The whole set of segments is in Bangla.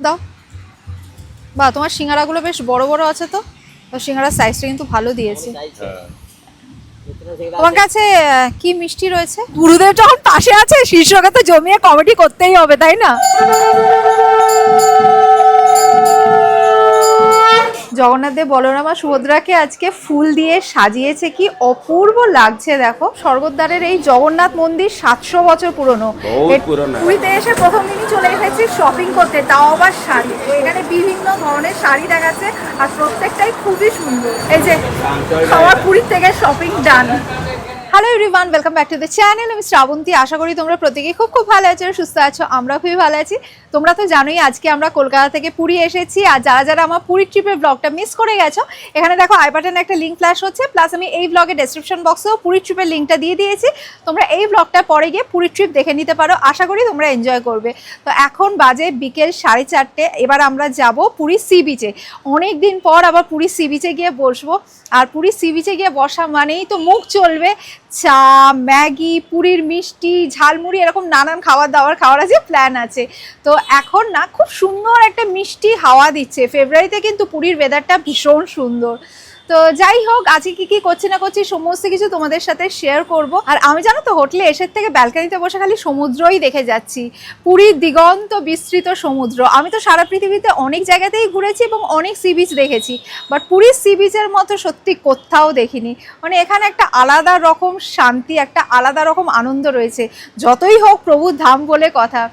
দাও। বা তোমার সিঙ্গারাগুলো বেশ বড় বড় আছে তো, সিঙ্গারার সাইজটা কিন্তু ভালো দিয়েছে। তোমার কাছে কি মিষ্টি রয়েছে? গুরুদেব যখন পাশে আছে, শীর্ষকে তো জমিয়ে কমেডি করতেই হবে, তাই না? জগন্নাথ দেব বলরাম আর সুভদ্রাকে আজকে ফুল দিয়ে সাজিয়েছে, কি অপূর্ব লাগছে দেখো। স্বর্গদ্বারের এই জগন্নাথ মন্দির 700 বছর পুরনো। পুরীতে এসে প্রথম দিনই চলে এসেছি শপিং করতে, তাও আবার শাড়ি। এখানে বিভিন্ন ধরনের শাড়ি দেখাচ্ছে আর প্রত্যেকটাই খুবই সুন্দর। এই যে খাওয়ার পুরীর থেকে shopping done. Hello everyone, welcome back to the channel. আমি শ্রাবন্তী। আশা করি তোমরা প্রত্যেকেই খুব ভালো আছো, সুস্থ আছো। আমরা খুবই ভালো আছি। তোমরা তো জানোই আজকে আমরা কলকাতা থেকে পুরী এসেছি। আর যারা যারা আমার পুরী ট্রিপের ব্লগটা মিস করে গেছো, এখানে দেখো আই বাটনে একটা লিঙ্ক ফ্ল্যাশ হচ্ছে, প্লাস আমি এই ব্লগের ডেসক্রিপশন বক্সেও পুরী ট্রিপের লিঙ্কটা দিয়ে দিয়েছি। তোমরা এই ব্লগটা পরে গিয়ে পুরী ট্রিপ দেখে নিতে পারো। আশা করি তোমরা এনজয় করবে। তো এখন বাজে বিকেল 4:30। এবার আমরা যাব পুরী সি বিচে। অনেক দিন পর আবার পুরী সি বিচে গিয়ে বসবো। আর পুরী সি বিচে গিয়ে বসা মানেই তো মুখ চলবে চা, ম্যাগি, পুরীর মিষ্টি, ঝালমুড়ি, এরকম নানান খাওয়ার আছে, প্ল্যান আছে। তো এখন না খুব সুন্দর একটা মিষ্টি হাওয়া দিচ্ছে। ফেব্রুয়ারিতে কিন্তু পুরীর ওয়েদারটা ভীষণ সুন্দর। তো যাই হোক, আজকে কি কি করছি না করছি সমস্ত কিছু তোমাদের সাথে শেয়ার করব। আর আমি জানো তো হোটেলে এসে থেকে ব্যালকানিতে বসে খালি সমুদ্রই দেখে যাচ্ছি। পুরীর দিগন্ত বিস্তৃত সমুদ্র। আমি তো সারা পৃথিবীতে অনেক জায়গাতেই ঘুরেছি এবং অনেক সি বিচ দেখেছি, বাট পুরীর সি বিচের মতো সত্যি কোথাও দেখিনি। মানে এখানে একটা আলাদা রকম শান্তি, একটা আলাদা রকম আনন্দ রয়েছে। যতই হোক প্রভুর ধাম বলে কথা।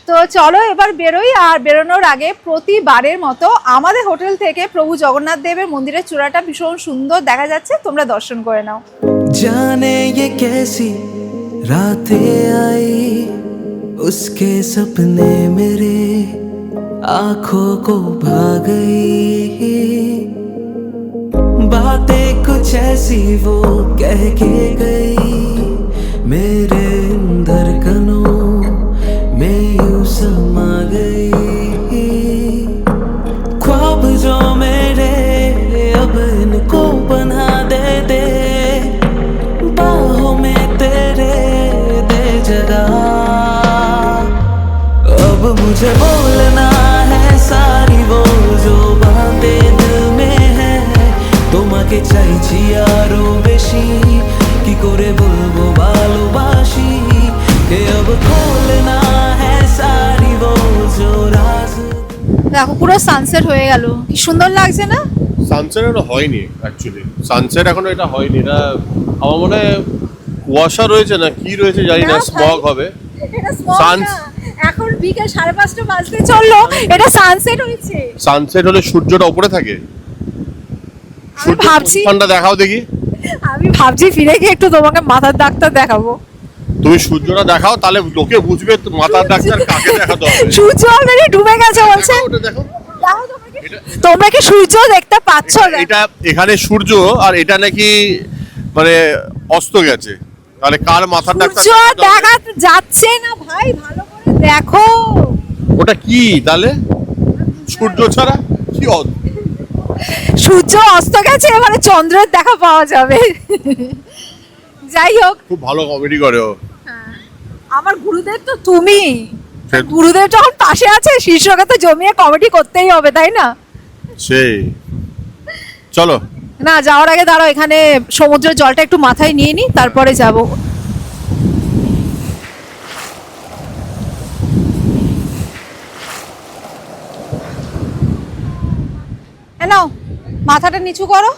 তো চলো এবার বেরোই। আর বেরোনোর আগে প্রতিবারের মতো আমাদের হোটেল থেকে প্রভু জগন্নাথ দেবের মন্দিরের চূড়াটা ভীষণ সুন্দর দেখা যাচ্ছে, তোমরা দর্শন করে নাও। जाने ये कैसी रातें आई, उसके सपने मेरे आंखों को भा गई। बातें कुछ ऐसी वो कह के गई, मेरे धड़कनों में यूं समा गई। ख्वाब जो मेरे अब इनको बना दे दे, बाहों में तेरे दे जगह। अब मुझे बोलना है सारी वो जो बातें दिल में है, তোমাকে চাইছি আরো বেশি, কি করে বলবো ভালোবাসি, কে अब खोलना है सारी वो जो राज। দেখো পুরো সানসেট হয়ে গেল, কি সুন্দর লাগছে না? সানসেট এখনো হয়নি অ্যাকচুয়ালি, সানসেট এখনো এটা হয়নি। এটা আমার মনে হয় কুয়াশা রয়েছে না কি রয়েছে জানি না, স্মগ হবে। এটা small Suns- না, এখন বিকেল 5:30 বাজতে চললো, এটা সানসেট হয়েছে। সানসেট হলে সূর্যটা উপরে থাকে। আমি ভাবছি সূর্যটা দেখাও দেখি। ফিরে গিয়ে একটু তোমাকে মাথার ডাক্তার দেখাবো। তুমি সূর্যটা দেখাও, তাহলে লোকে বুঝবে মাথার ডাক্তার কাকে দেখাতে হবে। সূর্য অলরেডি ডুবে গেছে বলছে। ওটা দেখো। তোমরা কি সূর্য দেখতে পাচ্ছ? এটা এখানে সূর্য আর এটা নাকি মানে অস্ত গেছে, তাহলে কার মাথার ডাক্তার সূর্য দেখাতে হবে? দেখা যাচ্ছে না ভাই, ভালো করে দেখো। ওটা কি তাহলে? সূর্য ছাড়া কি সূর্য অস্ত গেছে, এবারে চন্দ্রের দেখা পাওয়া যাবে। যাই হোক, খুব ভালো কমেডি করে ও। আমার গুরুদেব তো তুমি। সে- গুরুদেব যখন পাশে আছে, শীর্ষকে তো জমিয়ে কমেডি করতেই হবে, তাই না? সেই চলো। না, যাওয়ার আগে দাঁড়াও, এখানে সমুদ্রের জলটা একটু মাথায় নিয়ে নি, তারপরে যাব। নাও মাথাটা নিচু করো।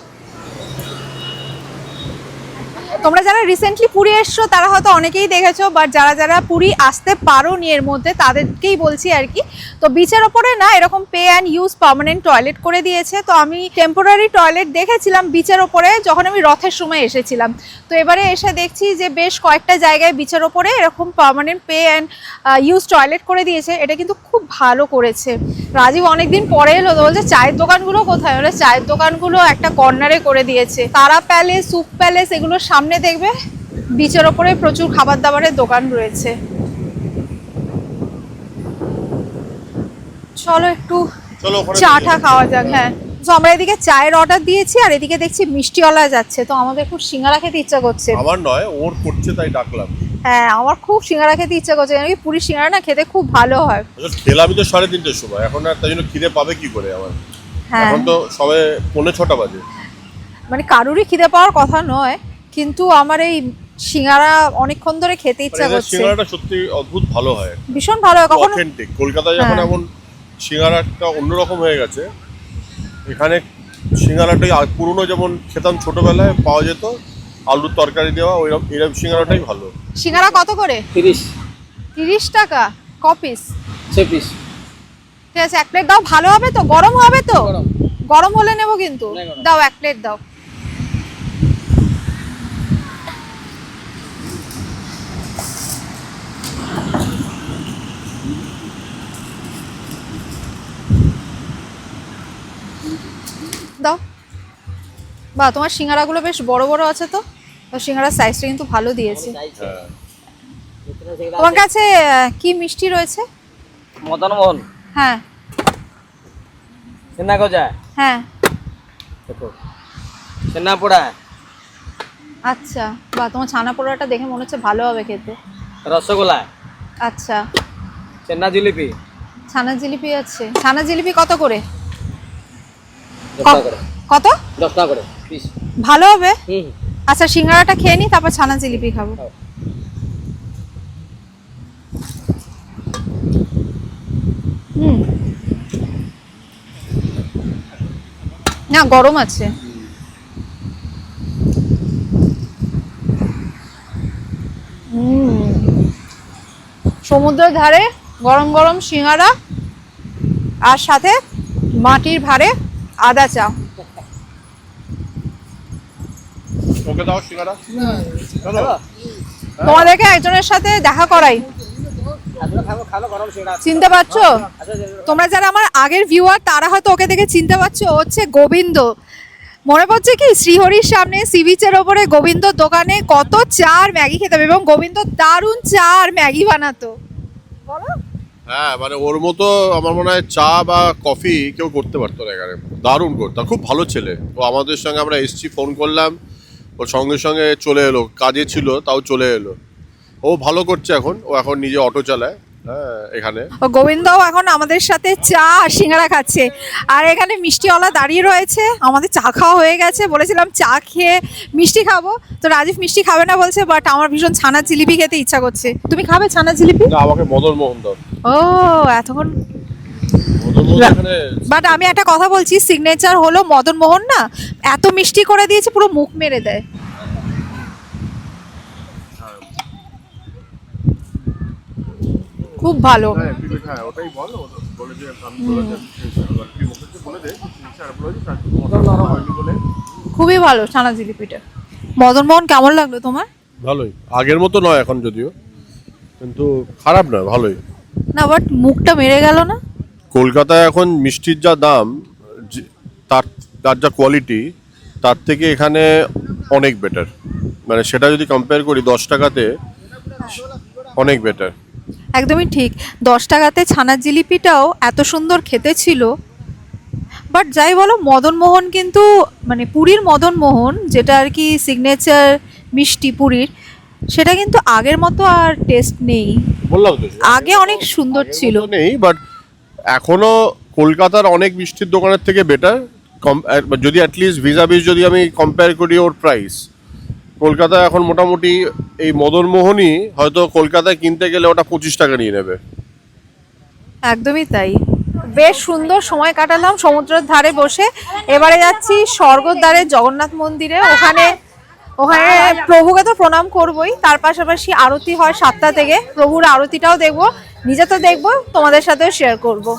তোমরা যারা রিসেন্টলি পুরী এসছো তারা হয়তো অনেকেই দেখেছো, বাট যারা যারা পুরী আসতে পারোনি এর মধ্যে তাদেরকেই বলছি আর কি। তো বিচের ওপরে না এরকম pay and use permanent toilet করে দিয়েছে। তো আমি টেম্পোরারি টয়লেট দেখেছিলাম বিচের ওপরে যখন আমি রথের সময় এসেছিলাম। তো এবারে এসে দেখছি যে বেশ কয়েকটা জায়গায় বিচের ওপরে এরকম permanent pay and use toilet করে দিয়েছে। এটা কিন্তু খুব ভালো করেছে। রাজীব অনেকদিন পরে এলো, তো বলছে চায়ের দোকানগুলো কোথায়? ওরা চায়ের দোকানগুলো একটা কর্নারে করে দিয়েছে। তারা প্যালেস, সুপ প্যালেস, এগুলোর সামনে দেখবে বিচের ওপরে প্রচুর খাবার দাবারের দোকান রয়েছে। চলো একটু চাটা খাওয়া যাক। হ্যাঁ, তো আমরা এদিকে চায়ের অর্ডার দিয়েছি আর এদিকে দেখছি মিষ্টিওয়ালা যাচ্ছে। তো আমাদের খুব সিঙ্গারা খেতে ইচ্ছা করছে। আমার নয়, ওর করছে তাই ডাকলাম। হ্যাঁ আমার খুব সিঙ্গারা খেতে ইচ্ছা করছে, কেন কি পুরীর সিঙ্গারা না খেতে খুব ভালো হয়। আচ্ছা, খেলাম তো 3:30টার সময়, এখন আর তাই জন্য খিদে পাবে কি করে আমার? হ্যাঁ এখন তো সবে 5:45 বাজে। মানে কারুরই খিদে পাওয়ার কথা নয়, কিন্তু আমার এই সিঙ্গারা অনেকক্ষণ ধরে খেতে ইচ্ছা করছে। সিঙ্গারাটা সত্যি অদ্ভুত ভালো হয়, ভীষণ ভালো হয়। কখনো অথেন্টিক। কলকাতায় যখন হ্যাঁ। এখন সিঙ্গারাটা অন্যরকম হয়ে গেছে, এখানে সিঙ্গারাটাই পুরনো যেমন খেতাম ছোটবেলায় পাওয়া যেত, আলুর তরকারি দেওয়া, ওইরকম এরকম সিঙ্গারাটাই ভালো। সিঙ্গারা কত করে? 30 টাকা ক পিস? 6 পিস। ঠিক আছে, এক প্লেট দাও। ভালো হবে তো? গরম হবে তো? গরম হলে নেবো কিন্তু। না, গরম। দাও এক প্লেট দাও। দাও। বাহ, তোমার সিঙ্গারাগুলো বেশ বড় বড় আছে তো। সিঙ্গারার সাইজটা কিন্তু ভালো দিয়েছে। হ্যাঁ। তোমার কাছে কি মিষ্টি রয়েছে? মদন মোহন, হ্যাঁ छेना गजा, হ্যাঁ देखो छेना पोड़ा, আচ্ছা। বাহ, তোমার ছানা পোড়াটা দেখে মনে হচ্ছে ভালো হবে খেতে। रसगोल्ला, আচ্ছা, छेना जिलेबी, ছানা জিলিপি আছে। ছানা জিলিপি কত করে? 10 টাকা করে, কত? 10 টাকা করে পিস। ভালো হবে। হুম, আচ্ছা, সিঙ্গারাটা খেয়ে নি, তারপর ছানা জিলিপি খাবো। হুম, না গরম আছে। সমুদ্রের ধারে গরম গরম সিঙ্গারা আর সাথে মাটির ভারে আদা চা। ওকে দাও সিঙ্গারা। চলো। তোমাদেরকে একজনের সাথে দেখা করাই। খালো গরম সেটা। চিনতে পারছো? তোমরা যারা আমার আগের ভিউয়ার তারা হয়তো ওকে দেখে চিনতে পারছো। ও হচ্ছে গোবিন্দ। মনে পড়ছে কি শ্রীহরির সামনে সি বিচের ওপরে গোবিন্দর দোকানে কত চা আর ম্যাগি খেতাম, এবং গোবিন্দ দারুণ চা আর ম্যাগি বানাতো। বলো। হ্যাঁ, মানে ওর মতো আমার মনে হয় চা বা কফি কেউ করতে পারতো না এখানে। দারুণ করতো, খুব ভালো ছেলে। ও আমাদের সঙ্গে আমরা এসছি, ফোন করলাম, ও সঙ্গে সঙ্গে চলে এলো, কাজে ছিল তাও চলে এলো। ও ভালো করছে এখন, ও এখন নিজে অটো চালায়। হ্যাঁ, এখানে ও গোবিন্দও এখন আমাদের সাথে চা আর সিঙ্গারা খাচ্ছে। আর এখানে মিষ্টিওয়ালা দাঁড়িয়ে রয়েছে। আমাদের চা খাওয়া হয়ে গেছে, বলেছিলাম চা খেয়ে মিষ্টি খাবো, তো রাজীব মিষ্টি খাবে না বলছে, বাট আমার ভীষণ ছানা জিলিপি খেতে ইচ্ছা করছে। তুমি খাবে ছানা জিলিপি? না, আমাকে মদন মোহন দাও। ও এতক্ষণ। মদন মোহন এখানে বাট আমি একটা কথা বলছি, সিগনেচার হলো মদন মোহন না, এত মিষ্টি করে দিয়েছে পুরো মুখ মেরে দেয়। খুব ভালো। হ্যাঁ, ওটাই বল। বলে যে আমি বলে যে তুই মুখে বলে দে, আর বলে যে মদন নরম হয়নি বলে। খুবই ভালো ছানা জিলিপিটা। মদন মোহন কেমন লাগলো তোমার? ভালোই, আগের মতো নয় এখন যদিও, কিন্তু খারাপ নয়, ভালোই। না বাট মুখটা মেরে গেল না? কলকাতায় এখন মিষ্টির যা দাম, তার তার যা কোয়ালিটি, তার থেকে এখানে অনেক বেটার। মানে সেটা যদি কম্পেয়ার করি 10 টাকাতে, অনেক বেটার। একদমই ঠিক। 10 টাকাতে ছানার জিলিপিটাও এত সুন্দর খেতে ছিল। বাট যাই বলো, মদন মোহন কিন্তু মানে পুরীর মদন মোহন যেটা আর কি সিগনেচার মিষ্টি পুরীর, সেটা কিন্তু আগের মতো আর টেস্ট নেই। বললাম তো, আগে অনেক সুন্দর আগের ছিল। মতো নেই, বাট এখনো কলকাতার অনেক মিষ্টির দোকানের থেকে বেটার। যদি অ্যাটলিস্ট ভিজাভিজ যদি আমি কম্পেয়ার করি ওর প্রাইস, কলকাতায় এখন মোটামুটি এই মদন মোহনই হয়তো কলকাতায় কিনতে গেলে ওটা 25 টাকা নিয়ে নেবে। একদমই তাই। বেশ সুন্দর সময় কাটালাম সমুদ্রের ধারে বসে। এবারে যাচ্ছি স্বর্গের ধারে জগন্নাথ মন্দিরে। ওখানে প্রভুকে তো প্রণাম করবই, তার পাশাপাশি আরতি হয় 7টা থেকে। প্রভুর আরতিটাও দেখবো, নিজে তো দেখবো, তোমাদের সাথেও শেয়ার করবো।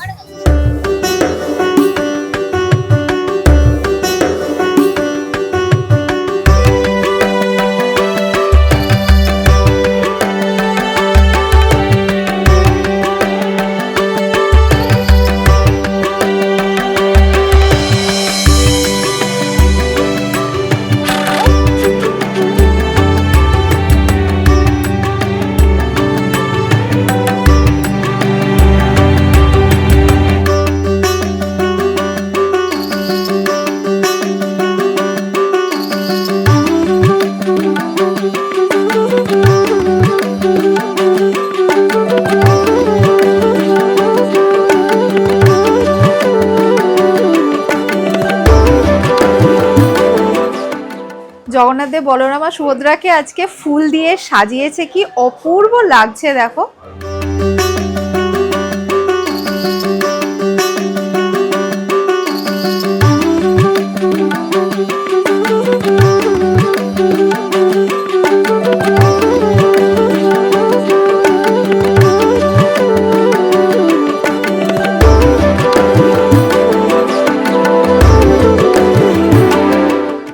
জগন্নাথ দেব বলরাম আর সুভদ্রাকে আজকে ফুল দিয়ে সাজিয়েছে, কি অপূর্ব লাগছে দেখো।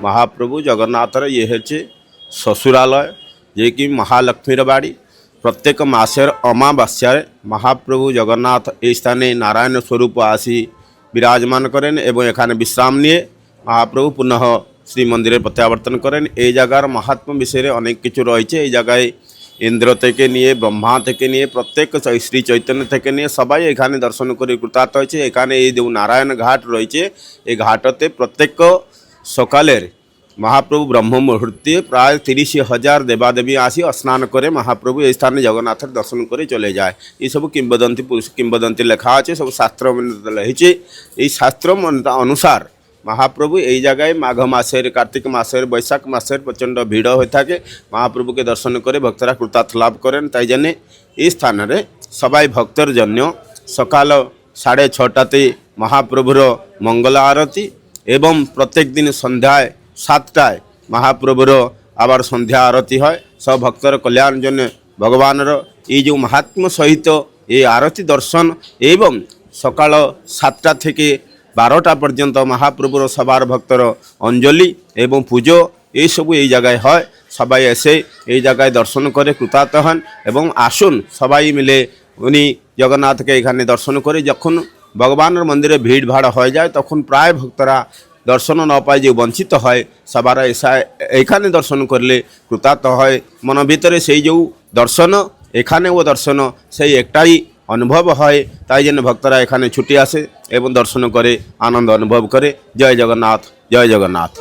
महाप्रभु जगन्नाथर ये हे ससुरालय जे कि महालक्ष्मीर बाड़ी। प्रत्येक मासेर अमावास्या महाप्रभु जगन्नाथ ए स्थाने नारायण स्वरूप आसी विराजमान करें एवं एखाने विश्राम निये महाप्रभु पुनः श्रीमंदिर प्रत्यावर्तन करें। ए जगार महात्म विषय अनेक किछु रही। जगह इंद्र থেকে নিয়ে ब्रह्मा থেকে নিয়ে प्रत्येक श्री चैतन्य থেকে নিয়ে सबाई एखाने दर्शन कर कृतार्थ হয়েছে। एखाने এই যে नारायण घाट রয়েছে এই ঘাটতে प्रत्येक सकालेर महाप्रभु ब्रह्म मुहूर्ते प्राय 30,000 देवादेवी आसी स्नान करे महाप्रभु ए स्थान जगन्नाथ दर्शन कर चले जाए। ये सब किंबदंती पुरुष किंबदंती लेखा अच्छे सब शास्त्र रही। ये शास्त्र अनुसार महाप्रभु यही जगह माघ मासेर कार्तिक मासेर बैशाख मासेर प्रचंड भीड़ होता है। महाप्रभु के दर्शन करे भक्तरा कृतार्थ लाभ करें। ताई जाने ये स्थान में सबाई भक्तर जन्य सकाल 6:30 महाप्रभुर मंगल आरती एवं प्रत्येक दिन संध्या 7टाय महाप्रभुर आबार संध्या आरती है। सब भक्तर कल्याण जन्य भगवान ये जो महात्म सहित ये आरती दर्शन एवं सकाल 7टा থেকে 12टा पर्यंत महाप्रभुर सबार भक्तर अंजलि एवं पूजो ये सब ये जगह है। सबाई ऐसे ये जगह दर्शन करे कृतार्थ हन एवं आसुन सबाई मिले उनी जगन्नाथ के एखाने दर्शन करे। जखन भगवान मंदिरे भीड़ भाड़ हो जाए तखन प्राय भक्तरा दर्शन न पाए जो वंचित है सबार ऐसा एखाने दर्शन करले कृतार्थ है। मन भितर से जो दर्शन एखाने वो दर्शन से एकटाई अनुभव है। ताई जेन भक्तरा एखाने छुट्टी आसे एवं दर्शन करे आनंद अनुभव करे। जय जगन्नाथ जय जगन्नाथ।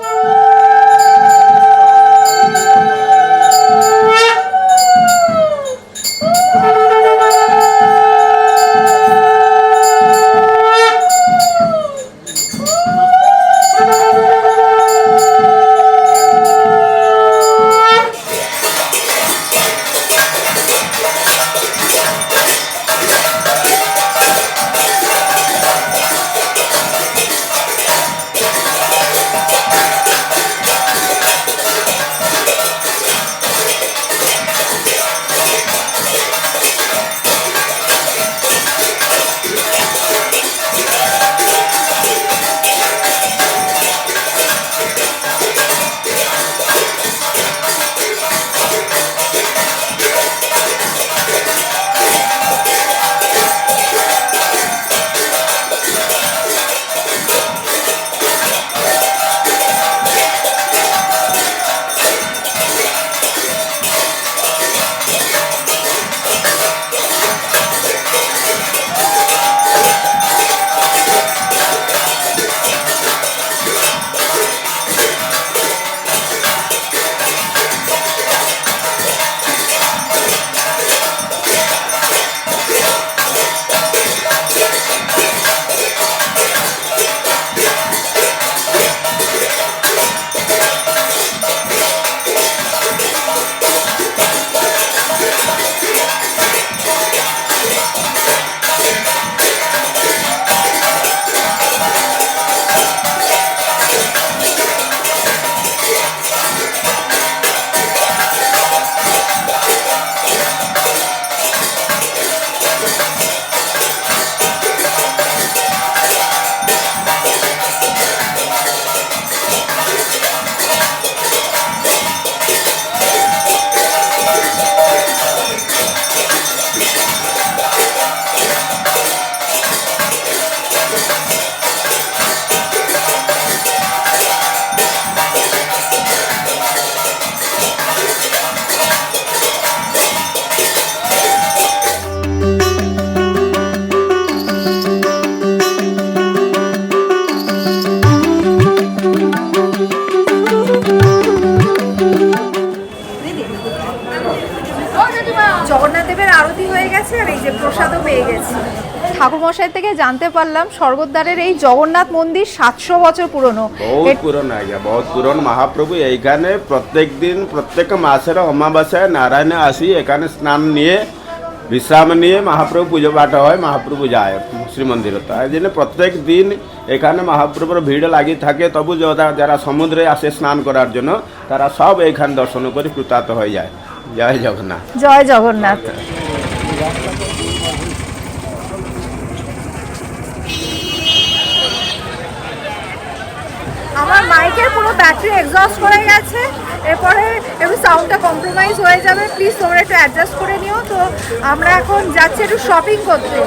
জগন্নাথ দেবের আরতি হয়ে গেছে আর এই যে প্রসাদও পেয়ে গেছি। ঠাকুরমশাই থেকে জানতে পারলাম স্বর্গদ্বারের এই জগন্নাথ মন্দির 700 বছর পুরনো। बहुत पुराना है बहुत पुराना महाप्रभु এইখানে প্রত্যেক দিন প্রত্যেক মাসের অমাবাস্যায় নারায়ণ আসি এখানে স্নান নিয়ে বিশ্রাম নিয়ে মহাপ্রভু পুজো পাঠ হয়, মহাপ্রভু যায় শ্রীমন্দির। তাই জন্য প্রত্যেক দিন এখানে মহাপ্রভুর ভিড় লাগি থাকে। তবু যারা সমুদ্রে আসে স্নান করার জন্য তারা সব এখানে দর্শন করে কৃতার্থ হয়ে যায়। জয় জগন্নাথ। জয় জগন্নাথ। আমার মাইকের পুরো ব্যাটারি এক্সস্ট করে গেছে, এরপরে একটু সাউন্ডটা কম্প্রোমাইজ হয়ে যাবে, প্লিজ তোমরা একটু অ্যাডজাস্ট করে নিও। তো আমরা এখন যাচ্ছি একটু শপিং করতে,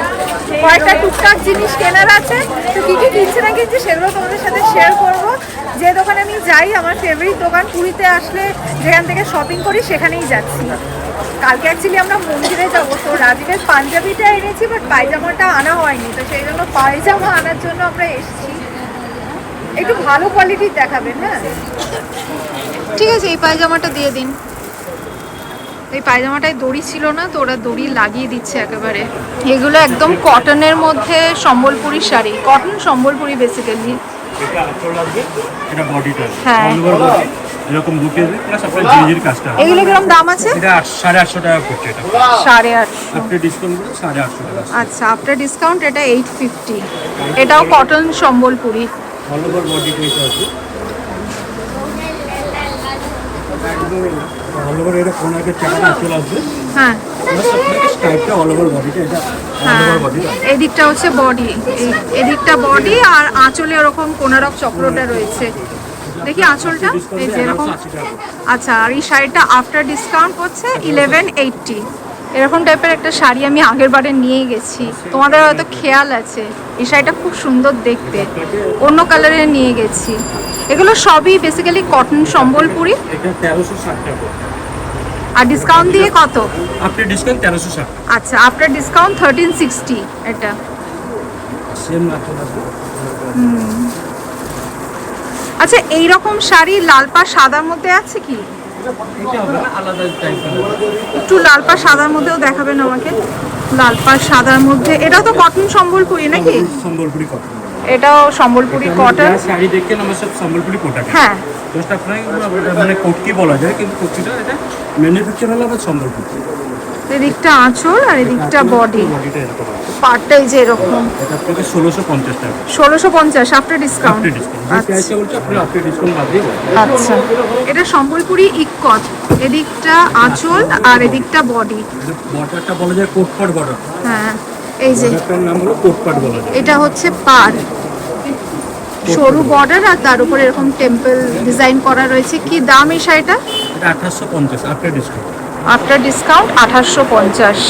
কয়েকটা টুকটাক জিনিস কেনার আছে। তো কী কী কিনছি না কিনছি সেগুলো তোমাদের সাথে শেয়ার করব। যে দোকানে আমি যাই, আমার ফেভারিট দোকান, পুরীতে আসলে যেখান থেকে শপিং করি সেখানেই যাচ্ছি। কালকে অ্যাকচুয়ালি আমরা মন্দিরে যাবো, তো রাজীবের পাঞ্জাবিটা এনেছি, বাট পায়জামাটা আনা হয়নি। তো সেই জন্য পায়জামা আনার জন্য আমরা এসেছি। একটু ভালো কোয়ালিটির দেখাবেন। হ্যাঁ ঠিক আছে, এই পায়জামাটা দিয়ে দিন। এই পায়জামাটায় দড়ি ছিল না, তো ওরা দড়ি লাগিয়ে দিচ্ছে একেবারে। এগুলো একদম কটনের মধ্যে সম্বলপুরি শাড়ি, কটন সম্বলপুরি বেসিক্যালি। এটা আঁচল লাগবে, এটা বডিটা। হ্যাঁ। অল ওভার বডি এরকম 2 কেজি প্লাস আপনার জিজির কাজটা। এগুলো কিরকম দাম আছে? এটা 850 টাকা পড়ছে এটা। 850। আপনি ডিসকাউন্ট করে 850 টাকা। আচ্ছা, আফটার ডিসকাউন্ট এটা 850। এটাও cotton Sambalpuri. All over body এটা আছে। অল ওভার এটা কোনাকে চাকাটা আঁচল আসবে। হ্যাঁ প্লাস আপনাকে স্ট্রাইপটা অল ওভার বডিটা, এটা অল হ্যাঁ, ওভার বডিটা। এদিকটা হচ্ছে বডি, এদিকটা বডি, আর আঁচলে ওরকম কোনারক চক্রটা রয়েছে। দেখি আঁচলটা এই যে এরকম। আচ্ছা, আর এই শাড়িটা আফটার ডিসকাউন্ট হচ্ছে 1180। এরকম টাইপের একটা শাড়ি আমি আগের বারে নিয়ে গেছি, তোমাদের হয়তো খেয়াল আছে। এই শাড়িটা খুব সুন্দর দেখতে, অন্য কালারের নিয়ে গেছি। এগুলো সবই বেসিক্যালি কটন সম্বলপুরি। এটা 1360 টাকা। আর ডিসকাউন্ট দিয়ে কত? আপনি ডিসকাউন্ট 1360। আচ্ছা, আফটার ডিসকাউন্ট 1360 এটা। সেম আঁচল আসবে। আচ্ছা, এই রকম শাড়ি লাল পা সাদার মধ্যে আছে কি? এটা হবে না, আলাদা টাইপের। একটু লাল পা সাদার মধ্যেও দেখাবেন আমাকে। লাল পা সাদার মধ্যে, এটাও তো কটন সম্বলপুরি নাকি? সম্বলপুরি কটন। এটাও সম্বলপুরি কটন। শাড়ি দেখেন আমার সব সম্বলপুরি কোটাকে। হ্যাঁ, জাস্ট আপনাকে মানে কোটকি বলা যায়, কিন্তু কোটকিটা এটা ম্যানুফ্যাকচার হলো আবার সম্বলপুরি। এদিকটা আঁচল আর এদিকটা বডি। বডিটা এরকম আছে। পাটটাই যে এরকম। এটা আপনাকে 1650 টাকা 1650 আফটার ডিসকাউন্ট। After discount. যে প্রাইসটা বলছি আপনি আফটার ডিসকাউন্ট বাদ দিয়ে বলুন। আচ্ছা, এটা সম্বলপুরি ইক্কত। এদিকটা আঁচল আর এদিকটা বডি। বর্ডারটা বলা যায় কোটপাট বর্ডার। হ্যাঁ, এই যে বর্ডারটার নাম হলো কোটপাট বলা যায়। এটা হচ্ছে পার, সরু বর্ডার, আর তার উপরে এরকম টেম্পল ডিজাইন করা রয়েছে। কি দাম এই শাড়িটা? এটা 1850 আফটার ডিসকাউন্ট। After discount 1850।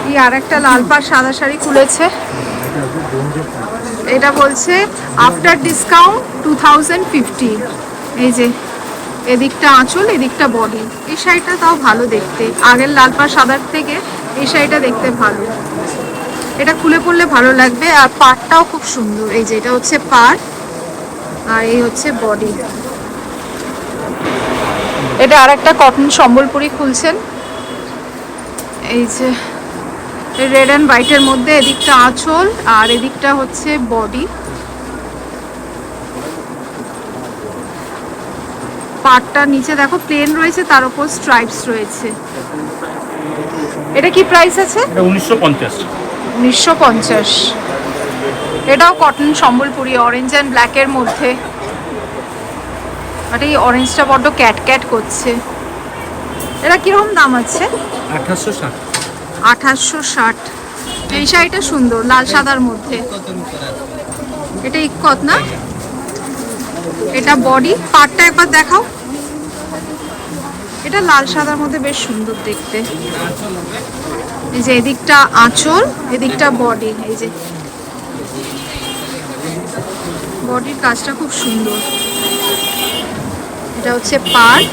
এই আর একটা লাল পাড় সাদা শাড়ি খুলেছে, এটা বলছে আফটার ডিসকাউন্ট 2050। এই যে এদিকটা আঁচল, এদিকটা বডি। এই শাড়িটা তাও ভালো দেখতে, আগের লাল পাড় সাদার থেকে এই শাড়িটা দেখতে ভালো। এটা খুলে পড়লে ভালো লাগবে, আর পাড়টাও খুব সুন্দর। এই যে এটা হচ্ছে পাড়, আর এই হচ্ছে বডি। এটা আর একটা কটন সম্বলপুরি খুলছেন। এই যে রেড অ্যান্ড হোয়াইটের মধ্যে, এদিকটা আঁচল আর এদিকটা হচ্ছে বডি। পাটটা নিচে দেখো প্লেন রয়েছে, তার উপর স্ট্রাইপস রয়েছে। এটা কি প্রাইস আছে? এটা 1950। 1950। এটাও কটন সম্বলপুরি, অরেঞ্জ অ্যান্ড ব্ল্যাকের মধ্যে। আর এই অরেঞ্জটা বড্ড ক্যাট ক্যাট করছে। এটা কিরকম দাম আছে? 1860। 1860। এই শাড়িটা সুন্দর, লাল সাদার মধ্যে। এটা ইক্কত না? এটা বডি, পাটটা একবার দেখাও। এটা লাল সাদার মধ্যে বেশ সুন্দর দেখতে। এই যে এদিকটা আঁচল, এদিকটা বডি। এই যে বডির কাজটা খুব সুন্দর। এটা হচ্ছে পার্ট,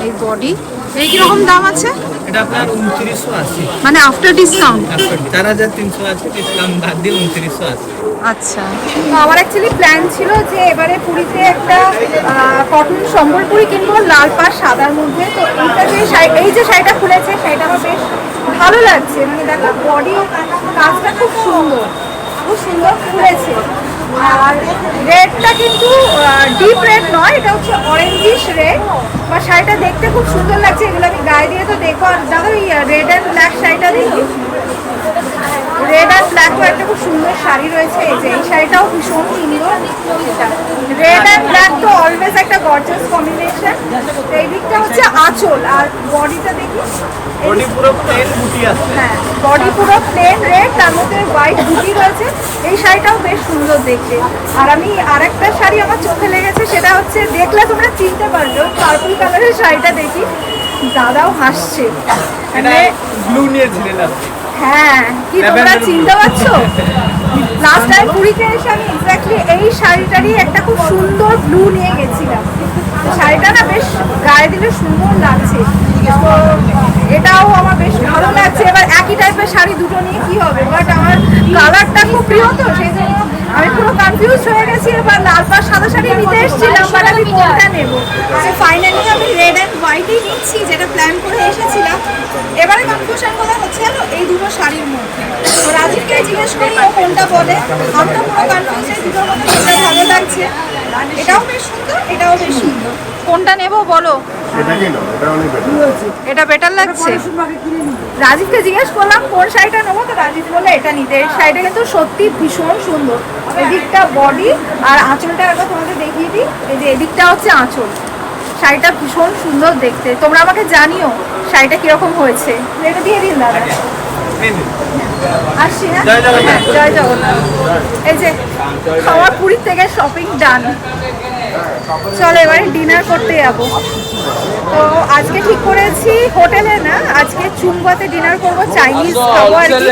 এই বডি। এই কিরকম দাম আছে? এটা আপনার 2980, মানে আফটার ডিসকাউন্ট? 4300 আছে, ডিসকাউন্ট বাদ দিয়ে 2980। আচ্ছা, তো আমার অ্যাকচুয়ালি প্ল্যান ছিল যে এবারে পুরীতে একটা কটন সম্বলপুরি কিনবো লাল পাড় সাদার মধ্যে। তো এইটা যে এই যে শাড়িটা খুলেছে, শাড়িটা আমার বেশ ভালো লাগছে, মানে দেখো বডি কাজটা খুব সুন্দর ফুলেছে। আর রেডটা কিন্তু ডিপ রেড নয়, এটা হচ্ছে অরেঞ্জিশ রেড। বা শাড়িটা দেখতে খুব সুন্দর লাগছে, এগুলো আমি গায়ে দিয়ে তো দেখো। আর দাদা ওই রেড অ্যান্ড ব্ল্যাক শাড়িটা দেখি, রেড অ্যান্ড ব্ল্যাক একটা খুব সুন্দর শাড়ি রয়েছে। এই যে এই শাড়িটাও ভীষণ সুন্দর। রেড অ্যান্ড ব্ল্যাক তো অলওয়েজ একটা গর্জিয়াস কম্বিনেশন। এই দিকটা হচ্ছে আঁচল, আর বডিটা দেখি বডি পুরো প্লেন বুটি আছে। হ্যাঁ, বডি পুরো প্লেন রেড, তার মধ্যে হোয়াইট বুটি রয়েছে। এই শাড়িটাও বেশ সুন্দর দেখতে। আর আমি আরেকটা শাড়ি আমার চোখে লেগেছে, সেটা হচ্ছে দেখলে তোমরা চিনতে পারবে, পার্পল কালারের শাড়িটা দেখি। দাদাও হাসছে, মানে ব্লু নিয়েছিলেন আপনি? হ্যাঁ, কি তোমরা চিনতে পারছো? লাস্ট টাইম পুরীতে এসে আমি এক্স্যাক্টলি এই শাড়িটারই একটা খুব সুন্দর ব্লু নিয়ে গেছিলাম। তো শাড়িটা না বেশ গায়ে দিলে সুন্দর লাগছে, তো এটাও আমার বেশ ভালো লাগছে। এবার একই টাইপের শাড়ি দুটো নিয়ে কি হবে, বাট আমার কালারটা খুব প্রিয়, তো সেই জন্য আমি পুরো কনফিউজ হয়ে গেছি। এবার লাল পাড় সাদা শাড়ি নিতে এসেছিলাম, বাট আমি কোনটা নেবো। ফাইনালি আমি রেড অ্যান্ড হোয়াইটই নিচ্ছি, যেটা প্ল্যান করে এসেছিলাম। এবারে কনফিউশন কোথায় হচ্ছে জানো, এই দুটো শাড়ির মধ্যে। তো রাজীবকে জিজ্ঞেস করি ও কোনটা বলে, আমি তো পুরো কনফিউজ, এই দুটোর মধ্যে কোনটা ভালো লাগছে। এটাও বেশ সুন্দর, এটাও বেশ সুন্দর। কোনটা নেবো বলো? এটা বেটার লাগছে। রাজীবকে জিজ্ঞেস করলাম কোন শাড়িটা নেবো, তো রাজীব বলে এটা নিতে। এই শাড়িটা কিন্তু সত্যি ভীষণ সুন্দর। এদিকটা বডি আর আঁচলটা একবার তোমাদের দেখিয়ে দিই। এই যে এদিকটা হচ্ছে আঁচল, শাড়িটা ভীষণ সুন্দর দেখতে। তোমরা আমাকে জানিও শাড়িটা কিরকম হয়েছে। এটা দিয়ে দিন দাদা। আসছি, হ্যাঁ, জয় জগন্নাথ। এই যে খাওয়া পুরীর থেকে শপিং ডান। চলো এবারে ডিনার করতে যাবো। তো আজকে ঠিক করেছি হোটেলে না, আজকে চুম্বাতে ডিনার করবো, চাইনিজ খাবো আর কি।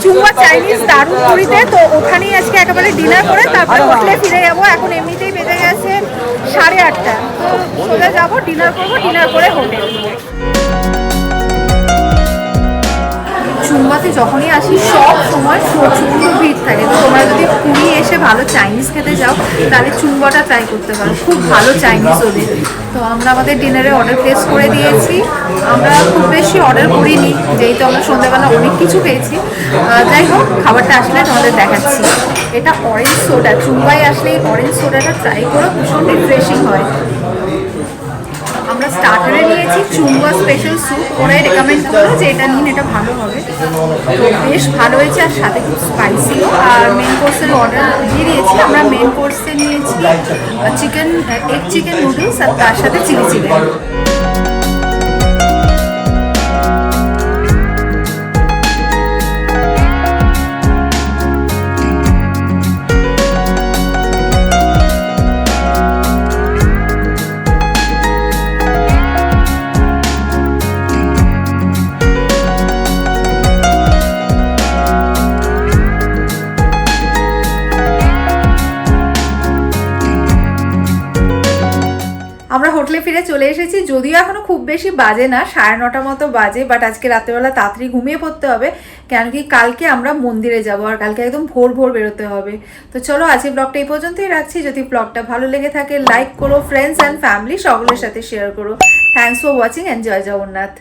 চুম্বা চাইনিজ দারুণ পুরীতে, তো ওখানেই আজকে একেবারে ডিনার করে তারপরে হোটেলে ফিরে যাবো। এখন এমনিতেই বেজে গেছে 8:30, তো সোজা যাবো, ডিনার করবো, ডিনার করে হোটেল। চুম্বাতে যখনই আসি সব সময় প্রচণ্ড ভিড় থাকে। তো তোমরা যদি পুরী এসে ভালো চাইনিজ খেতে যাও তাহলে চুম্বাটা ট্রাই করতে পারো, খুব ভালো চাইনিজ ওদের। তো আমরা আমাদের ডিনারে অর্ডার প্লেস করে দিয়েছি। আমরা খুব বেশি অর্ডার করিনি, যেহেতু আমরা সন্ধ্যাবেলা অনেক কিছু পেয়েছি। যাই হোক, খাবারটা আসলে তোমাদের দেখাচ্ছি। এটা অরেঞ্জ সোডা, চুম্বাই আসলে এই অরেঞ্জ সোডাটা ট্রাই করো, ভীষণ রিফ্রেশিং হয়। আমরা স্টার্টারে নিয়েছি চুম্বা স্পেশাল স্যুপ, ওরাই রেকমেন্ড করলো যে এটা নিন, এটা ভালো হবে। তো বেশ ভালো হয়েছে, আর সাথে খুব স্পাইসিও। আর মেন কোর্সের অর্ডার দিয়ে দিয়েছি। আমরা মেন কোর্সে নিয়েছি চিকেন, এগ চিকেন নুডলস, আর তার সাথে চিলি চিকেন। আমরা হোটেলে ফিরে চলে এসেছি, যদিও এখনো খুব বেশি বাজে না, 9:30 মতো বাজে। বাট আজকে রাত্রেবেলা তাড়াতাড়ি ঘুমিয়ে পড়তে হবে, কেন কি কালকে আমরা মন্দিরে যাব, আর কালকে একদম ভোর ভোর বেরোতে হবে। তো চলো আজকে ব্লগটা এই পর্যন্তই রাখছি। যদি ব্লগটা ভালো লেগে থাকে লাইক করো, ফ্রেন্ডস অ্যান্ড ফ্যামিলি সকলের সাথে শেয়ার করো। থ্যাংকস ফর ওয়াচিং, এন্ড জয় জগন্নাথ।